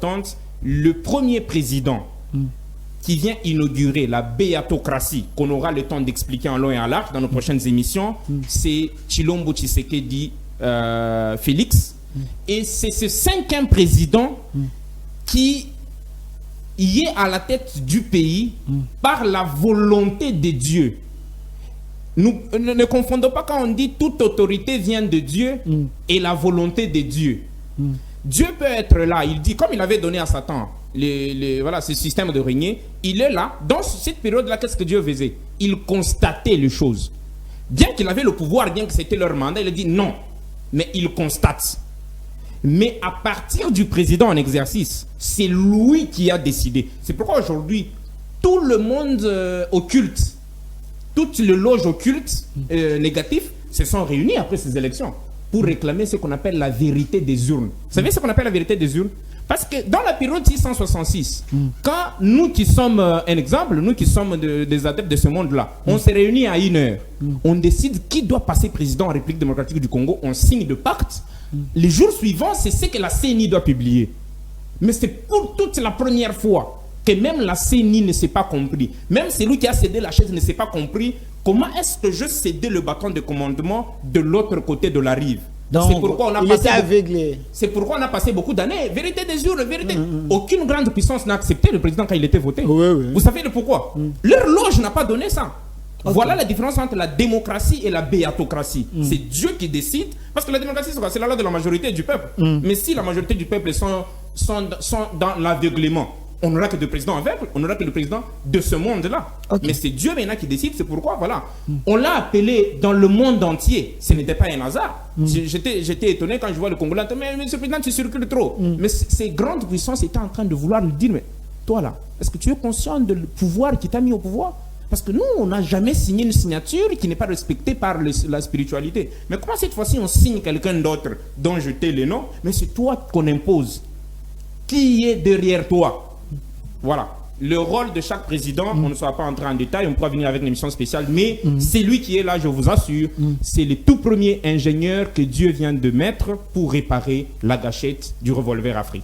importante. Le premier président qui vient inaugurer la béatocratie, qu'on aura le temps d'expliquer en long et en large dans nos prochaines émissions, c'est Tshilombo Tshisekedi Félix. Et c'est ce 5e président qui y est à la tête du pays par la volonté de Dieu. Nous ne confondons pas quand on dit toute autorité vient de Dieu et la volonté de Dieu. Dieu peut être là, il dit, comme il avait donné à Satan voilà, ce système de régner, il est là. Dans cette période-là, qu'est-ce que Dieu faisait? Il constatait les choses. Bien qu'il avait le pouvoir, bien que c'était leur mandat, il a dit non, mais il constate. Mais à partir du président en exercice, c'est lui qui a décidé. C'est pourquoi aujourd'hui, tout le monde occulte, toutes les loges occultes négatives se sont réunies après ces élections pour réclamer ce qu'on appelle la vérité des urnes. Vous savez ce qu'on appelle la vérité des urnes? Parce que dans la période 666, quand nous qui sommes un exemple, nous qui sommes des adeptes de ce monde-là, on se réunit à 1h, on décide qui doit passer président en République démocratique du Congo, on signe de pacte. Les jours suivants, c'est ce que la CENI doit publier. Mais c'est pour toute la première fois que même la CENI ne s'est pas compris. Même celui qui a cédé la chaise ne s'est pas compris. Comment est-ce que je cédais le bâton de commandement de l'autre côté de la rive? C'est pourquoi on a passé aveuglé. C'est pourquoi on a passé beaucoup d'années. Vérité des urnes, vérité. Aucune grande puissance n'a accepté le président quand il était voté. Vous savez le pourquoi? Leur loge n'a pas donné ça. Voilà la différence entre la démocratie et la béatocratie. C'est Dieu qui décide. Parce que la démocratie, c'est la loi de la majorité du peuple. Mais si la majorité du peuple sont dans l'aveuglement, on n'aura que des présidents aveugles, on n'aura que le président de ce monde-là. Mais c'est Dieu maintenant qui décide, c'est pourquoi, voilà. On l'a appelé dans le monde entier. Ce n'était pas un hasard. J'étais étonné quand je vois le Congolais, mais ce président, tu circules trop. Mais ces grandes puissances étaient en train de vouloir lui dire, mais toi là, est-ce que tu es conscient du pouvoir qui t'a mis au pouvoir? Parce que nous, on n'a jamais signé une signature qui n'est pas respectée par la spiritualité. Mais comment cette fois-ci on signe quelqu'un d'autre dont je t'ai le nom, mais c'est toi qu'on impose? Qui est derrière toi? Voilà. Le rôle de chaque président, on ne sera pas entré en détail, on pourra venir avec une émission spéciale, mais c'est lui qui est là, je vous assure. C'est le tout premier ingénieur que Dieu vient de mettre pour réparer la gâchette du revolver Afrique.